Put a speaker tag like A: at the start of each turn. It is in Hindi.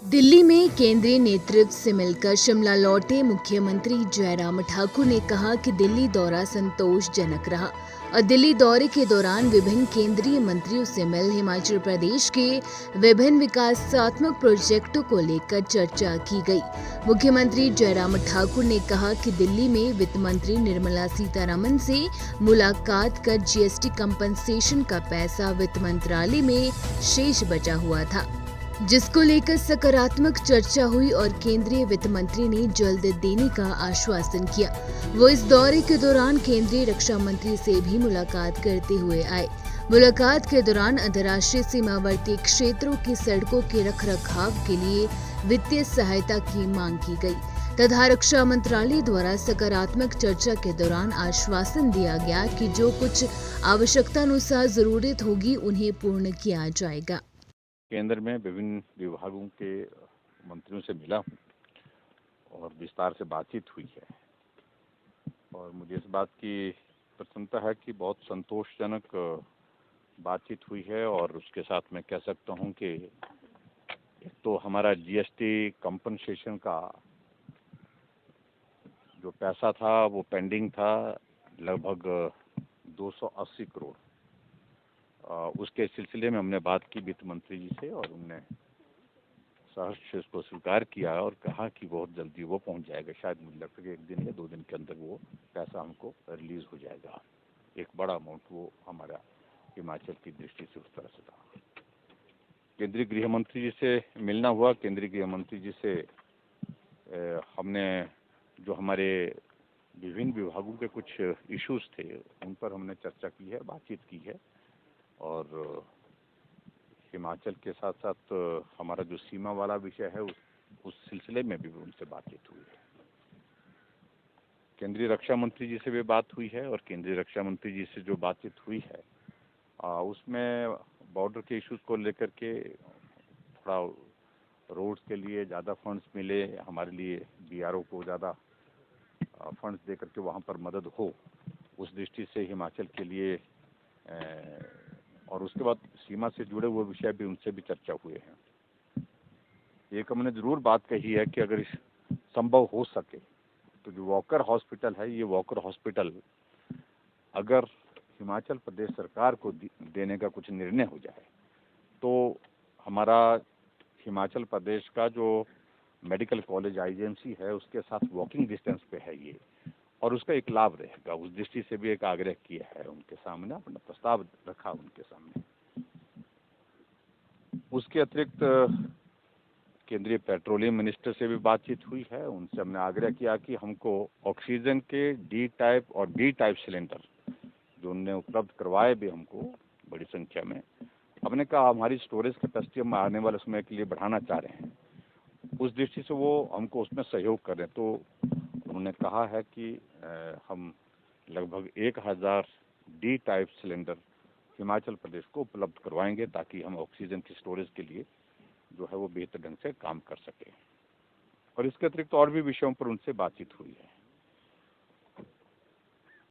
A: दिल्ली में केंद्रीय नेतृत्व से मिलकर शिमला लौटे मुख्यमंत्री जयराम ठाकुर ने कहा कि दिल्ली दौरा संतोषजनक रहा और दिल्ली दौरे के दौरान विभिन्न केंद्रीय मंत्रियों से मिल हिमाचल प्रदेश के विभिन्न विकासात्मक प्रोजेक्टों को लेकर चर्चा की गई। मुख्यमंत्री जयराम ठाकुर ने कहा कि दिल्ली में वित्त मंत्री निर्मला सीतारमण से मुलाकात कर जीएसटी कंपनसेशन का पैसा वित्त मंत्रालय में शेष बचा हुआ था, जिसको लेकर सकारात्मक चर्चा हुई और केंद्रीय वित्त मंत्री ने जल्द देने का आश्वासन किया। वो इस दौरे के दौरान केंद्रीय रक्षा मंत्री से भी मुलाकात करते हुए आए। मुलाकात के दौरान अंतर्राष्ट्रीय सीमावर्ती क्षेत्रों की सड़कों के रखरखाव के लिए वित्तीय सहायता की मांग की गई तथा रक्षा मंत्रालय द्वारा सकारात्मक चर्चा के दौरान आश्वासन दिया गया कि जो कुछ आवश्यकतानुसार जरूरत होगी उन्हें पूर्ण किया जाएगा।
B: केंद्र में विभिन्न विभागों के मंत्रियों से मिला हूँ और विस्तार से बातचीत हुई है और मुझे इस बात की प्रसन्नता है कि बहुत संतोषजनक बातचीत हुई है। और उसके साथ मैं कह सकता हूँ कि एक तो हमारा जीएसटी कंपनसेशन का जो पैसा था वो पेंडिंग था, लगभग 280 करोड़। उसके सिलसिले में हमने बात की वित्त मंत्री जी से और उन्होंने सहर्ष से उसको स्वीकार किया और कहा कि बहुत जल्दी वो पहुंच जाएगा। शायद मुझे लगता है कि 1 दिन या 2 दिन के अंदर वो पैसा हमको रिलीज हो जाएगा। एक बड़ा अमाउंट वो हमारा हिमाचल की दृष्टि से उस तरह से था। केंद्रीय गृह मंत्री जी से मिलना हुआ। केंद्रीय गृह मंत्री जी से हमने जो हमारे विभिन्न विभागों के कुछ इश्यूज थे उन पर हमने चर्चा की है, बातचीत की है और हिमाचल के साथ साथ हमारा जो सीमा वाला विषय है उस सिलसिले में भी उनसे बातचीत हुई है। केंद्रीय रक्षा मंत्री जी से भी बात हुई है और केंद्रीय रक्षा मंत्री जी से जो बातचीत हुई है उसमें बॉर्डर के इश्यूज को लेकर के थोड़ा रोड्स के लिए ज़्यादा फंड्स मिले, हमारे लिए बीआरओ को ज़्यादा फंड्स दे करके वहाँ पर मदद हो, उस दृष्टि से हिमाचल के लिए और उसके बाद सीमा से जुड़े हुए विषय भी उनसे भी चर्चा हुए हैं। एक हमने ज़रूर बात कही है कि अगर संभव हो सके तो जो वॉकर हॉस्पिटल है, ये वॉकर हॉस्पिटल अगर हिमाचल प्रदेश सरकार को देने का कुछ निर्णय हो जाए तो हमारा हिमाचल प्रदेश का जो मेडिकल कॉलेज आईजीएमसी है उसके साथ वॉकिंग डिस्टेंस पे है ये, और उसका एक लाभ रहेगा। उस दृष्टि से भी एक आग्रह किया है उनके सामने, अपना प्रस्ताव रखा उनके सामने। उसके अतिरिक्त केंद्रीय पेट्रोलियम मिनिस्टर से भी बातचीत हुई है। उनसे हमने आग्रह किया कि हमको ऑक्सीजन के डी टाइप और बी टाइप सिलेंडर जो उनने उपलब्ध करवाए भी हमको बड़ी संख्या में, हमने कहा हमारी स्टोरेज कैपेसिटी हम आने वाले समय के लिए बढ़ाना चाह रहे हैं, उस दृष्टि से वो हमको उसमें सहयोग करें। तो उन्होंने कहा है कि हम लगभग 1000 D type cylinder Himachal Pradesh को उपलब्ध करवाएंगे ताकि हम ऑक्सीजन की स्टोरेज के लिए जो है वो बेहतर ढंग से काम कर सकें। और इसके अतिरिक्त और भी विषयों पर उनसे बातचीत हुई है।